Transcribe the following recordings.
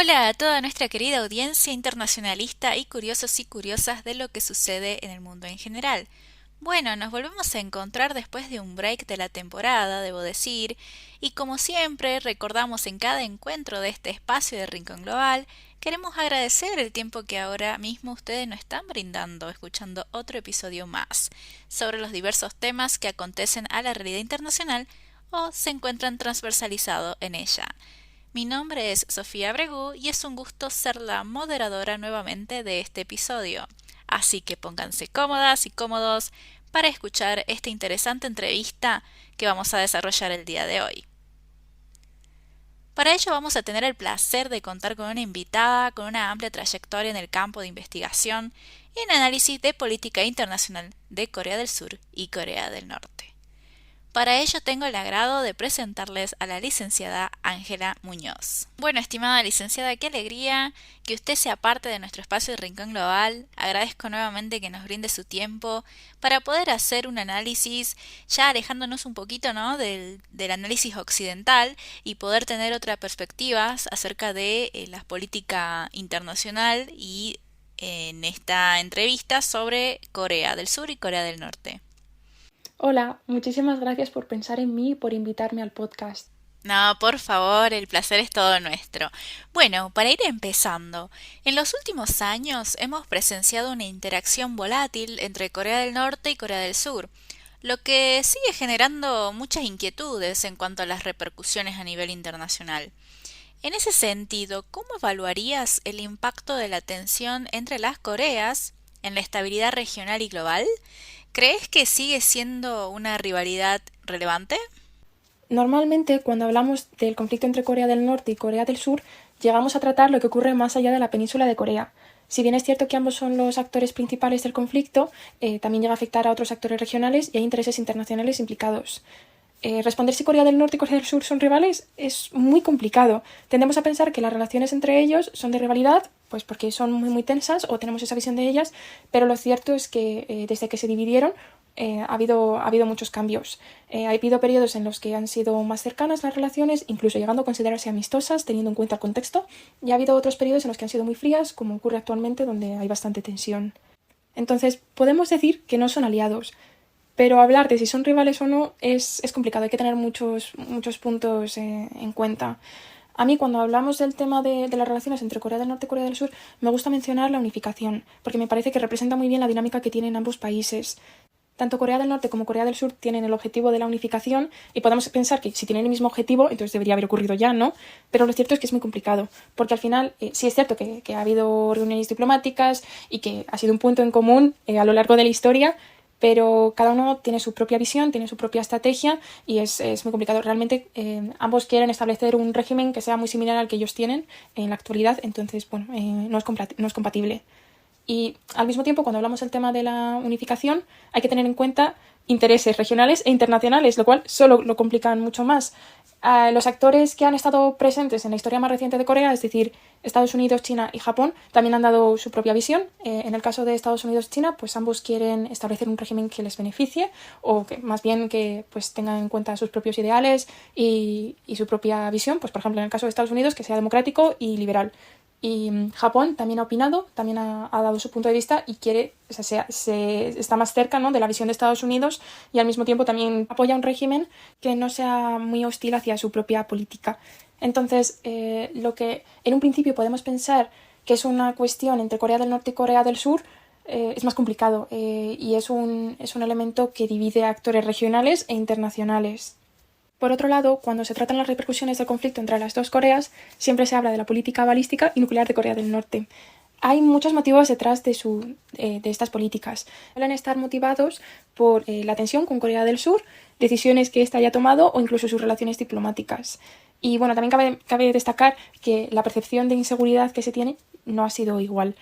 Hola a toda nuestra querida audiencia internacionalista y curiosos y curiosas de lo que sucede en el mundo en general. Bueno, nos volvemos a encontrar después de un break de la temporada, debo decir, y como siempre recordamos en cada encuentro de este espacio de Rincón Global, queremos agradecer el tiempo que ahora mismo ustedes nos están brindando, escuchando otro episodio más, sobre los diversos temas que acontecen a la realidad internacional o se encuentran transversalizados en ella. Mi nombre es Sofía Bregú y es un gusto ser la moderadora nuevamente de este episodio. Así que pónganse cómodas y cómodos para escuchar esta interesante entrevista que vamos a desarrollar el día de hoy. Para ello vamos a tener el placer de contar con una invitada con una amplia trayectoria en el campo de investigación y en análisis de política internacional de Corea del Sur y Corea del Norte. Para ello tengo el agrado de presentarles a la licenciada Ángela Muñoz. Bueno, estimada licenciada, qué alegría que usted sea parte de nuestro espacio de Rincón Global. Agradezco nuevamente que nos brinde su tiempo para poder hacer un análisis, ya alejándonos un poquito, ¿no?, del análisis occidental y poder tener otras perspectivas acerca de la política internacional y en esta entrevista sobre Corea del Sur y Corea del Norte. Hola, muchísimas gracias por pensar en mí y por invitarme al podcast. No, por favor, el placer es todo nuestro. Bueno, para ir empezando, en los últimos años hemos presenciado una interacción volátil entre Corea del Norte y Corea del Sur, lo que sigue generando muchas inquietudes en cuanto a las repercusiones a nivel internacional. En ese sentido, ¿cómo evaluarías el impacto de la tensión entre las Coreas en la estabilidad regional y global? ¿Crees que sigue siendo una rivalidad relevante? Normalmente, cuando hablamos del conflicto entre Corea del Norte y Corea del Sur, llegamos a tratar lo que ocurre más allá de la península de Corea. Si bien es cierto que ambos son los actores principales del conflicto, también llega a afectar a otros actores regionales y hay intereses internacionales implicados. Responder si Corea del Norte y Corea del Sur son rivales es muy complicado. Tendemos a pensar que las relaciones entre ellos son de rivalidad, pues porque son muy tensas o tenemos esa visión de ellas, pero lo cierto es que desde que se dividieron ha habido muchos cambios. Ha habido periodos en los que han sido más cercanas las relaciones, incluso llegando a considerarse amistosas, teniendo en cuenta el contexto, y ha habido otros periodos en los que han sido muy frías, como ocurre actualmente, donde hay bastante tensión. Entonces, podemos decir que no son aliados, pero hablar de si son rivales o no es complicado, hay que tener muchos puntos en cuenta. A mí, cuando hablamos del tema de las relaciones entre Corea del Norte y Corea del Sur, me gusta mencionar la unificación, porque me parece que representa muy bien la dinámica que tienen ambos países. Tanto Corea del Norte como Corea del Sur tienen el objetivo de la unificación y podemos pensar que si tienen el mismo objetivo, entonces debería haber ocurrido ya, ¿no? Pero lo cierto es que es muy complicado, porque al final sí es cierto que ha habido reuniones diplomáticas y que ha sido un punto en común a lo largo de la historia, pero cada uno tiene su propia visión, tiene su propia estrategia y es muy complicado. Realmente ambos quieren establecer un régimen que sea muy similar al que ellos tienen en la actualidad, entonces, bueno, no es compatible. Y al mismo tiempo, cuando hablamos del tema de la unificación, hay que tener en cuenta intereses regionales e internacionales, lo cual solo lo complican mucho más. Los actores que han estado presentes en la historia más reciente de Corea, es decir, Estados Unidos, China y Japón, también han dado su propia visión. En el caso de Estados Unidos y China, pues ambos quieren establecer un régimen que les beneficie o que más bien que pues tengan en cuenta sus propios ideales y su propia visión. Pues por ejemplo, en el caso de Estados Unidos, que sea democrático y liberal. Y Japón también ha opinado, también ha dado su punto de vista y quiere, o sea, está más cerca, ¿no?, de la visión de Estados Unidos y al mismo tiempo también apoya un régimen que no sea muy hostil hacia su propia política. Entonces, lo que en un principio podemos pensar que es una cuestión entre Corea del Norte y Corea del Sur, es más complicado y es un elemento que divide a actores regionales e internacionales. Por otro lado, cuando se tratan las repercusiones del conflicto entre las dos Coreas, siempre se habla de la política balística y nuclear de Corea del Norte. Hay muchos motivos detrás de estas políticas. Suelen estar motivados por la tensión con Corea del Sur, decisiones que ésta haya tomado o incluso sus relaciones diplomáticas. Y bueno, también cabe destacar que la percepción de inseguridad que se tiene no ha sido igual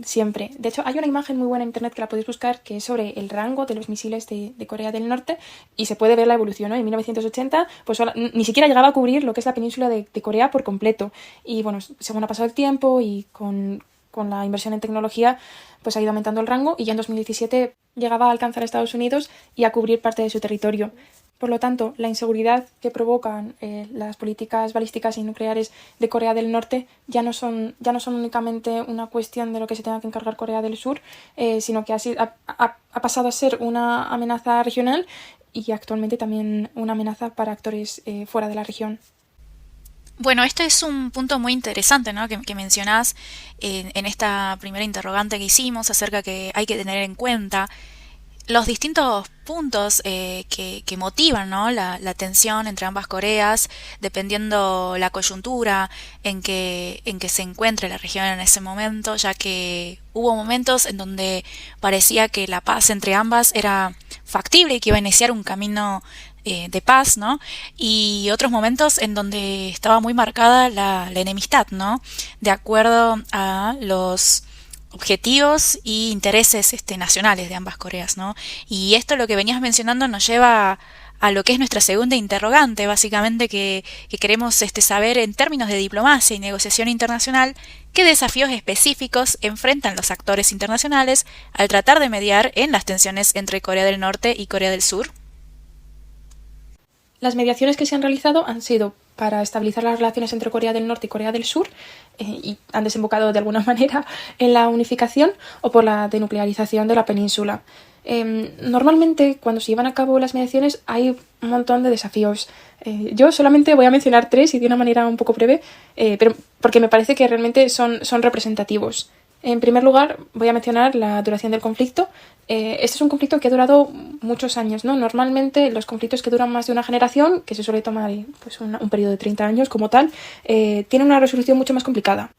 siempre. De hecho, hay una imagen muy buena en internet que la podéis buscar que es sobre el rango de los misiles de Corea del Norte y se puede ver la evolución, ¿no? En 1980 pues ni siquiera llegaba a cubrir lo que es la península de Corea por completo. Y bueno, según ha pasado el tiempo y con la inversión en tecnología, pues ha ido aumentando el rango y ya en 2017 llegaba a alcanzar a Estados Unidos y a cubrir parte de su territorio. Por lo tanto, la inseguridad que provocan las políticas balísticas y nucleares de Corea del Norte ya no son únicamente una cuestión de lo que se tenga que encargar Corea del Sur, sino que ha pasado a ser una amenaza regional y actualmente también una amenaza para actores fuera de la región. Bueno, este es un punto muy interesante, ¿no? que mencionás en esta primera interrogante que hicimos acerca que hay que tener en cuenta los distintos puntos que motivan, ¿no? la tensión entre ambas Coreas, dependiendo la coyuntura en que se encuentre la región en ese momento, ya que hubo momentos en donde parecía que la paz entre ambas era factible y que iba a iniciar un camino de paz, ¿no? Y otros momentos en donde estaba muy marcada la enemistad, ¿no? De acuerdo a los objetivos y intereses nacionales de ambas Coreas, ¿no? Y esto lo que venías mencionando nos lleva a lo que es nuestra segunda interrogante, básicamente que queremos saber en términos de diplomacia y negociación internacional qué desafíos específicos enfrentan los actores internacionales al tratar de mediar en las tensiones entre Corea del Norte y Corea del Sur. Las mediaciones que se han realizado han sido para estabilizar las relaciones entre Corea del Norte y Corea del Sur y han desembocado de alguna manera en la unificación o por la denuclearización de la península. Normalmente cuando se llevan a cabo las mediaciones hay un montón de desafíos. Yo solamente voy a mencionar tres y de una manera un poco breve, pero porque me parece que realmente son representativos. En primer lugar, voy a mencionar la duración del conflicto. Este es un conflicto que ha durado muchos años, ¿no? Normalmente los conflictos que duran más de una generación, que se suele tomar pues, un periodo de 30 años como tal, tienen una resolución mucho más complicada.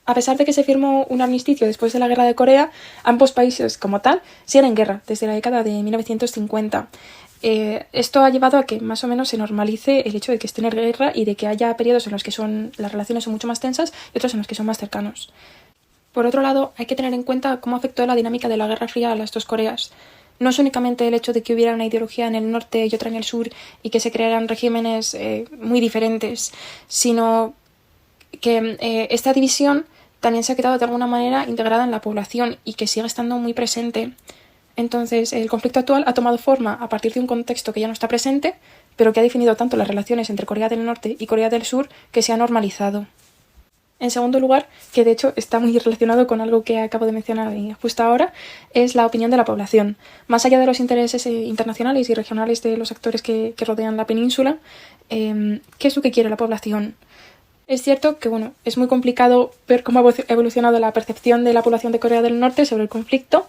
A pesar de que se firmó un armisticio después de la Guerra de Corea, ambos países como tal siguen en guerra desde la década de 1950. Esto ha llevado a que más o menos se normalice el hecho de que estén en guerra y de que haya periodos en los que las relaciones son mucho más tensas y otros en los que son más cercanos. Por otro lado, hay que tener en cuenta cómo afectó la dinámica de la Guerra Fría a las dos Coreas. No es únicamente el hecho de que hubiera una ideología en el norte y otra en el sur y que se crearan regímenes muy diferentes, sino que esta división también se ha quedado de alguna manera integrada en la población y que sigue estando muy presente. Entonces, el conflicto actual ha tomado forma a partir de un contexto que ya no está presente, pero que ha definido tanto las relaciones entre Corea del Norte y Corea del Sur que se ha normalizado. En segundo lugar, que de hecho está muy relacionado con algo que acabo de mencionar justo ahora, es la opinión de la población. Más allá de los intereses internacionales y regionales de los actores que rodean la península, ¿qué es lo que quiere la población? Es cierto que es muy complicado ver cómo ha evolucionado la percepción de la población de Corea del Norte sobre el conflicto,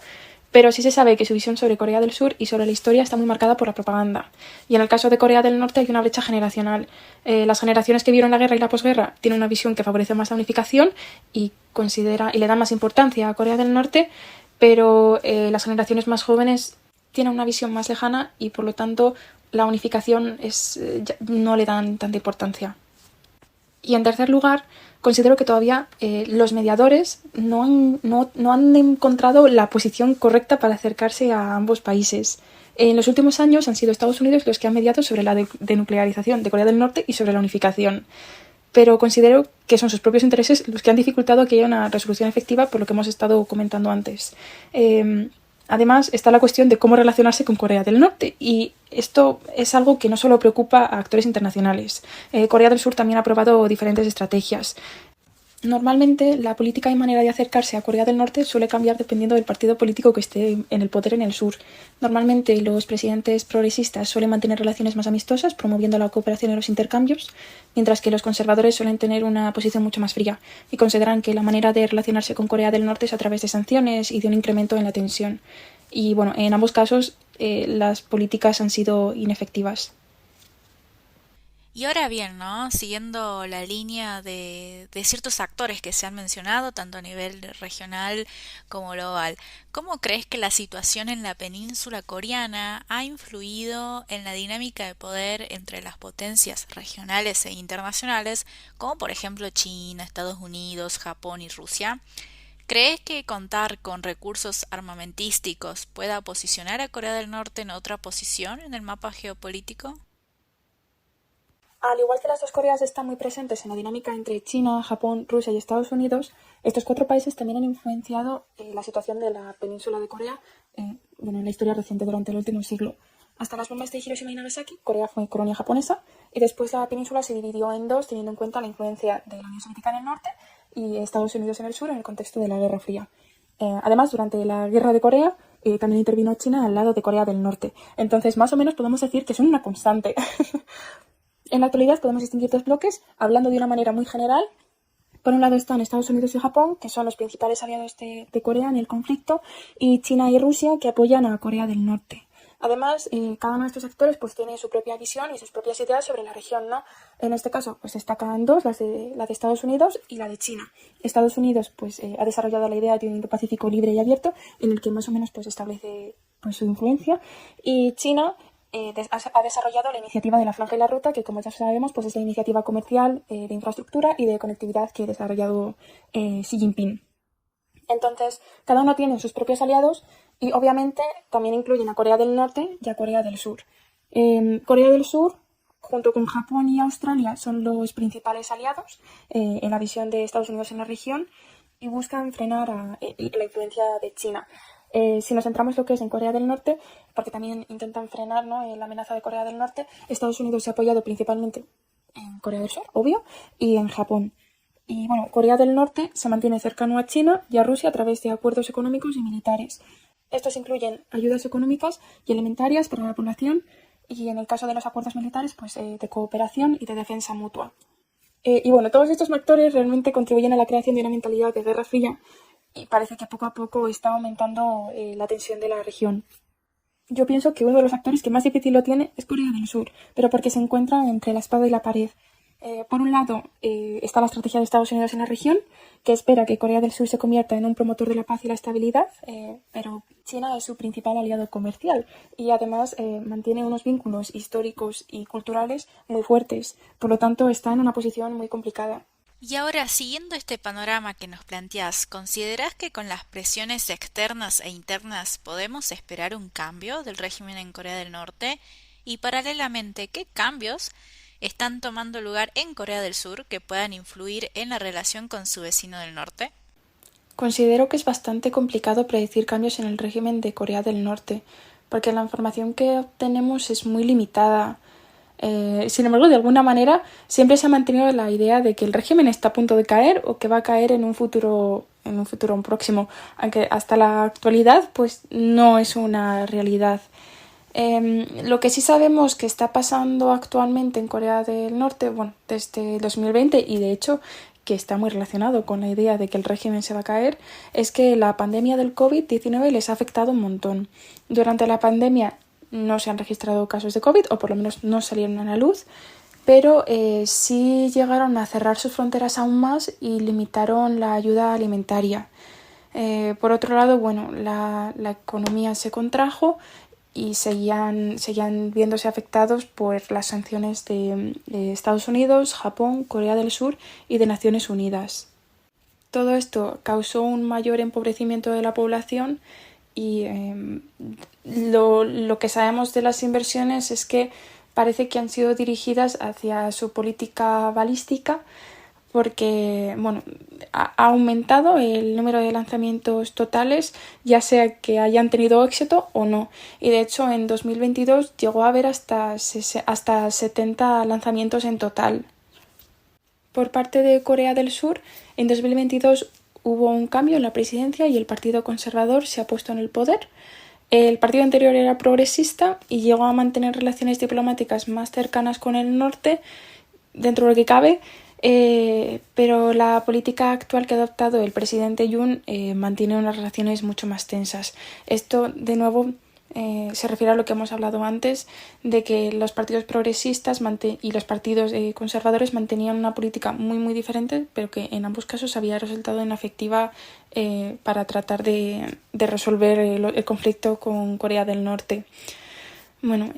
pero sí se sabe que su visión sobre Corea del Sur y sobre la historia está muy marcada por la propaganda. Y en el caso de Corea del Norte hay una brecha generacional. Las generaciones que vieron la guerra y la posguerra tienen una visión que favorece más la unificación y le dan más importancia a Corea del Norte, pero las generaciones más jóvenes tienen una visión más lejana y por lo tanto la unificación no le dan tanta importancia. Y en tercer lugar, considero que todavía los mediadores no han encontrado la posición correcta para acercarse a ambos países. En los últimos años han sido Estados Unidos los que han mediado sobre la denuclearización de Corea del Norte y sobre la unificación. Pero considero que son sus propios intereses los que han dificultado que haya una resolución efectiva por lo que hemos estado comentando antes. Además, está la cuestión de cómo relacionarse con Corea del Norte y esto es algo que no solo preocupa a actores internacionales. Corea del Sur también ha probado diferentes estrategias. Normalmente, la política y manera de acercarse a Corea del Norte suele cambiar dependiendo del partido político que esté en el poder en el sur. Normalmente, los presidentes progresistas suelen mantener relaciones más amistosas, promoviendo la cooperación y los intercambios, mientras que los conservadores suelen tener una posición mucho más fría y consideran que la manera de relacionarse con Corea del Norte es a través de sanciones y de un incremento en la tensión. Y en ambos casos, las políticas han sido inefectivas. Y ahora bien, ¿no? Siguiendo la línea de ciertos actores que se han mencionado, tanto a nivel regional como global, ¿cómo crees que la situación en la península coreana ha influido en la dinámica de poder entre las potencias regionales e internacionales, como por ejemplo China, Estados Unidos, Japón y Rusia? ¿Crees que contar con recursos armamentísticos pueda posicionar a Corea del Norte en otra posición en el mapa geopolítico? Al igual que las dos Coreas están muy presentes en la dinámica entre China, Japón, Rusia y Estados Unidos, estos cuatro países también han influenciado la situación de la península de Corea en la historia reciente durante el último siglo. Hasta las bombas de Hiroshima y Nagasaki, Corea fue colonia japonesa y después la península se dividió en dos teniendo en cuenta la influencia de la Unión Soviética en el norte y Estados Unidos en el sur en el contexto de la Guerra Fría. Además, durante la Guerra de Corea también intervino China al lado de Corea del Norte. Entonces, más o menos podemos decir que son una constante. En la actualidad podemos distinguir dos bloques, hablando de una manera muy general. Por un lado están Estados Unidos y Japón, que son los principales aliados de Corea en el conflicto, y China y Rusia, que apoyan a Corea del Norte. Además, cada uno de estos actores pues tiene su propia visión y sus propias ideas sobre la región, ¿no? En este caso, pues destacan dos, la de Estados Unidos y la de China. Estados Unidos pues ha desarrollado la idea de un Indo-Pacífico libre y abierto, en el que más o menos pues establece pues su influencia, y China ha desarrollado la iniciativa de la Franja y la Ruta, que como ya sabemos pues es la iniciativa comercial, de infraestructura y de conectividad que ha desarrollado Xi Jinping. Entonces, cada uno tiene sus propios aliados y obviamente también incluyen a Corea del Norte y a Corea del Sur. Corea del Sur, junto con Japón y Australia, son los principales aliados en la visión de Estados Unidos en la región y buscan frenar la influencia de China. Si nos centramos lo que es en Corea del Norte, porque también intentan frenar, ¿no?, la amenaza de Corea del Norte, Estados Unidos se ha apoyado principalmente en Corea del Sur, obvio, y en Japón. Y bueno, Corea del Norte se mantiene cercano a China y a Rusia a través de acuerdos económicos y militares. Estos incluyen ayudas económicas y alimentarias para la población y en el caso de los acuerdos militares, pues de cooperación y de defensa mutua. Y bueno, todos estos factores realmente contribuyen a la creación de una mentalidad de guerra fría y parece que poco a poco está aumentando la tensión de la región. Yo pienso que uno de los actores que más difícil lo tiene es Corea del Sur, pero porque se encuentra entre la espada y la pared. Por un lado, está la estrategia de Estados Unidos en la región, que espera que Corea del Sur se convierta en un promotor de la paz y la estabilidad, pero China es su principal aliado comercial y además mantiene unos vínculos históricos y culturales muy fuertes. Por lo tanto, está en una posición muy complicada. Y ahora, siguiendo este panorama que nos planteás, ¿considerás que con las presiones externas e internas podemos esperar un cambio del régimen en Corea del Norte? Y paralelamente, ¿qué cambios están tomando lugar en Corea del Sur que puedan influir en la relación con su vecino del norte? Considero que es bastante complicado predecir cambios en el régimen de Corea del Norte, porque la información que obtenemos es muy limitada. Sin embargo, de alguna manera, siempre se ha mantenido la idea de que el régimen está a punto de caer o que va a caer en un futuro próximo, aunque hasta la actualidad pues no es una realidad. Lo que sí sabemos que está pasando actualmente en Corea del Norte, bueno, desde 2020 y de hecho que está muy relacionado con la idea de que el régimen se va a caer, es que la pandemia del COVID-19 les ha afectado un montón. Durante la pandemia no se han registrado casos de COVID, o por lo menos no salieron a la luz, pero sí llegaron a cerrar sus fronteras aún más y limitaron la ayuda alimentaria. Por otro lado, bueno, la economía se contrajo y seguían viéndose afectados por las sanciones de Estados Unidos, Japón, Corea del Sur y de Naciones Unidas. Todo esto causó un mayor empobrecimiento de la población y lo que sabemos de las inversiones es que parece que han sido dirigidas hacia su política balística porque bueno, ha aumentado el número de lanzamientos totales, ya sea que hayan tenido éxito o no. Y de hecho en 2022 llegó a haber hasta 70 lanzamientos en total. Por parte de Corea del Sur, en 2022 hubo un cambio en la presidencia y el Partido Conservador se ha puesto en el poder. El partido anterior era progresista y llegó a mantener relaciones diplomáticas más cercanas con el norte, dentro de lo que cabe, pero la política actual que ha adoptado el presidente Yoon mantiene unas relaciones mucho más tensas. Esto, de nuevo, se refiere a lo que hemos hablado antes, de que los partidos progresistas y los partidos conservadores mantenían una política muy muy diferente, pero que en ambos casos había resultado inefectiva para tratar de resolver el conflicto con Corea del Norte. Bueno,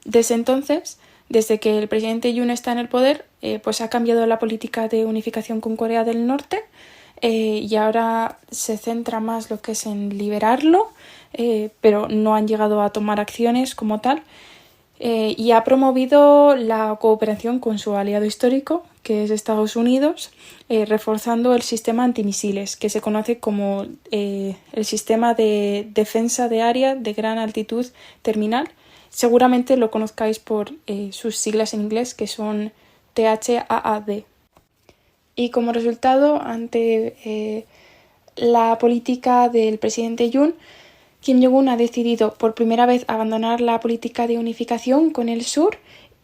desde entonces, desde que el presidente Yoon está en el poder, pues ha cambiado la política de unificación con Corea del Norte y ahora se centra más lo que es en liberarlo, pero no han llegado a tomar acciones como tal, y ha promovido la cooperación con su aliado histórico, que es Estados Unidos, reforzando el sistema antimisiles, que se conoce como el sistema de defensa de área de gran altitud terminal. Seguramente lo conozcáis por sus siglas en inglés, que son THAAD. Y como resultado, ante la política del presidente Yoon, Kim Jong-un ha decidido por primera vez abandonar la política de unificación con el sur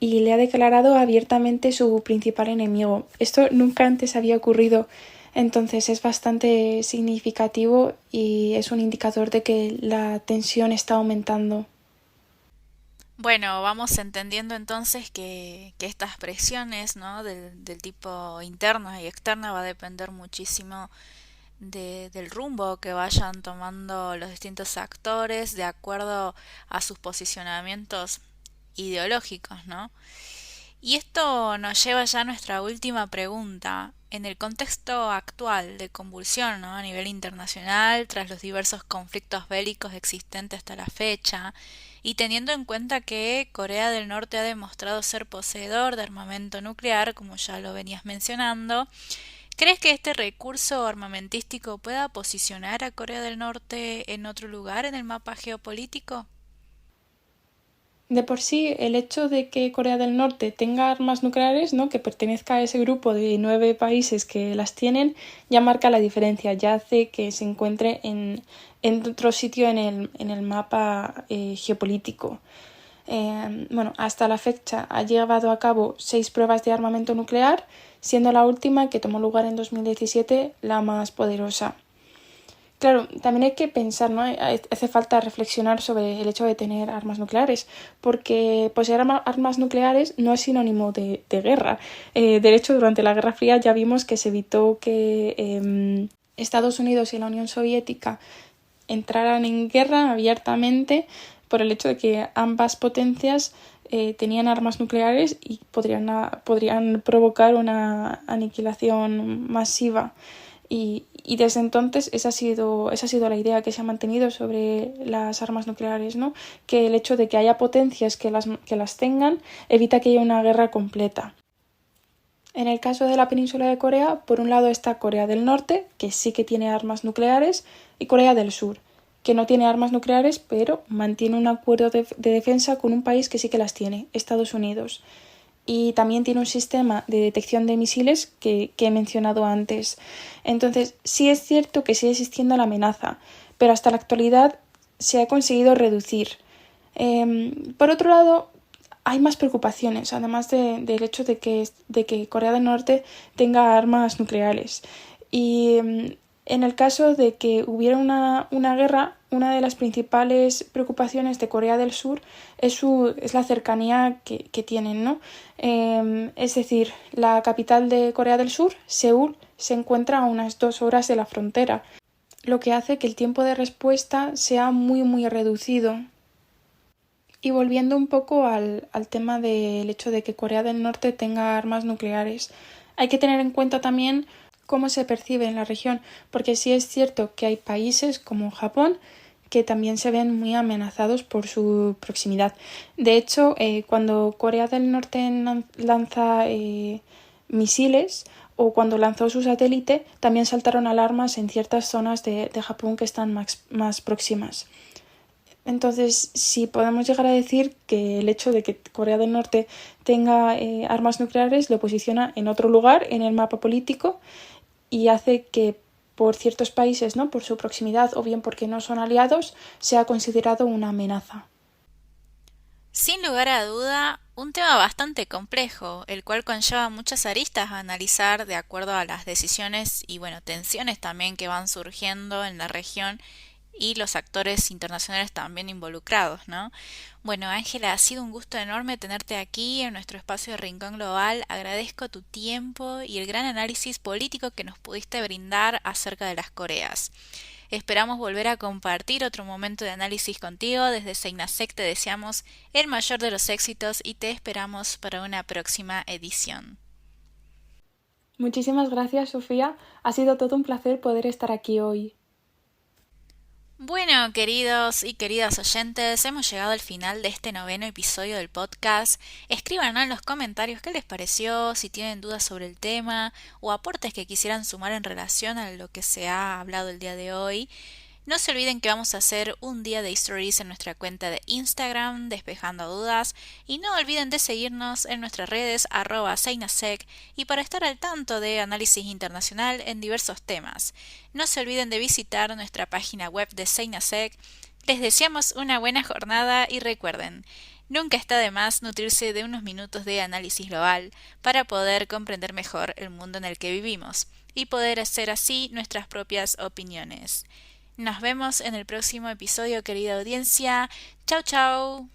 y le ha declarado abiertamente su principal enemigo. Esto nunca antes había ocurrido, entonces es bastante significativo y es un indicador de que la tensión está aumentando. Bueno, vamos entendiendo entonces que estas presiones, ¿no? del tipo interna y externa va a depender muchísimo del rumbo que vayan tomando los distintos actores de acuerdo a sus posicionamientos ideológicos, ¿no? Y esto nos lleva ya a nuestra última pregunta. En el contexto actual de convulsión, ¿no? A nivel internacional, tras los diversos conflictos bélicos existentes hasta la fecha, y teniendo en cuenta que Corea del Norte ha demostrado ser poseedor de armamento nuclear, como ya lo venías mencionando, ¿crees que este recurso armamentístico pueda posicionar a Corea del Norte en otro lugar en el mapa geopolítico? De por sí, el hecho de que Corea del Norte tenga armas nucleares, ¿no? Que pertenezca a ese grupo de 9 países que las tienen, ya marca la diferencia, ya hace que se encuentre en otro sitio en el mapa geopolítico. Bueno, hasta la fecha ha llevado a cabo 6 pruebas de armamento nuclear, siendo la última, que tomó lugar en 2017, la más poderosa. Claro, también hay que pensar, ¿no? Hace falta reflexionar sobre el hecho de tener armas nucleares, porque poseer armas nucleares no es sinónimo de guerra. De hecho, durante la Guerra Fría ya vimos que se evitó que Estados Unidos y la Unión Soviética entraran en guerra abiertamente por el hecho de que ambas potencias tenían armas nucleares y podrían provocar una aniquilación masiva. Y desde entonces esa ha sido la idea que se ha mantenido sobre las armas nucleares, ¿no? Que el hecho de que haya potencias que las tengan evita que haya una guerra completa. En el caso de la península de Corea, por un lado está Corea del Norte, que sí que tiene armas nucleares, y Corea del Sur, que no tiene armas nucleares, pero mantiene un acuerdo de defensa con un país que sí que las tiene, Estados Unidos. Y también tiene un sistema de detección de misiles que he mencionado antes. Entonces, sí es cierto que sigue existiendo la amenaza, pero hasta la actualidad se ha conseguido reducir. Por otro lado, hay más preocupaciones, además del hecho de que Corea del Norte tenga armas nucleares. Y en el caso de que hubiera una guerra, una de las principales preocupaciones de Corea del Sur es la cercanía que tienen, ¿no? Es decir, la capital de Corea del Sur, Seúl, se encuentra a unas 2 horas de la frontera, lo que hace que el tiempo de respuesta sea muy, muy reducido. Y volviendo un poco al tema del hecho de que Corea del Norte tenga armas nucleares, hay que tener en cuenta también cómo se percibe en la región, porque sí es cierto que hay países como Japón que también se ven muy amenazados por su proximidad. De hecho, cuando Corea del Norte lanza misiles o cuando lanzó su satélite, también saltaron alarmas en ciertas zonas de Japón que están más próximas. Entonces, si podemos llegar a decir que el hecho de que Corea del Norte tenga armas nucleares lo posiciona en otro lugar en el mapa político y hace que por ciertos países, ¿no? Por su proximidad o bien porque no son aliados, sea considerado una amenaza. Sin lugar a duda, un tema bastante complejo, el cual conlleva muchas aristas a analizar de acuerdo a las decisiones y bueno, tensiones también que van surgiendo en la región y los actores internacionales también involucrados, ¿no? Bueno, Ángela, ha sido un gusto enorme tenerte aquí en nuestro espacio de Rincón Global. Agradezco tu tiempo y el gran análisis político que nos pudiste brindar acerca de las Coreas. Esperamos volver a compartir otro momento de análisis contigo. Desde Seinasec te deseamos el mayor de los éxitos y te esperamos para una próxima edición. Muchísimas gracias, Sofía. Ha sido todo un placer poder estar aquí hoy. Bueno, queridos y queridas oyentes, hemos llegado al final de este noveno episodio del podcast. Escríbanos en los comentarios qué les pareció, si tienen dudas sobre el tema o aportes que quisieran sumar en relación a lo que se ha hablado el día de hoy. No se olviden que vamos a hacer un día de stories en nuestra cuenta de Instagram, despejando dudas, y no olviden de seguirnos en nuestras redes @seinasec y para estar al tanto de análisis internacional en diversos temas. No se olviden de visitar nuestra página web de Seinasec. Les deseamos una buena jornada y recuerden, nunca está de más nutrirse de unos minutos de análisis global para poder comprender mejor el mundo en el que vivimos y poder hacer así nuestras propias opiniones. Nos vemos en el próximo episodio, querida audiencia. Chau, chau.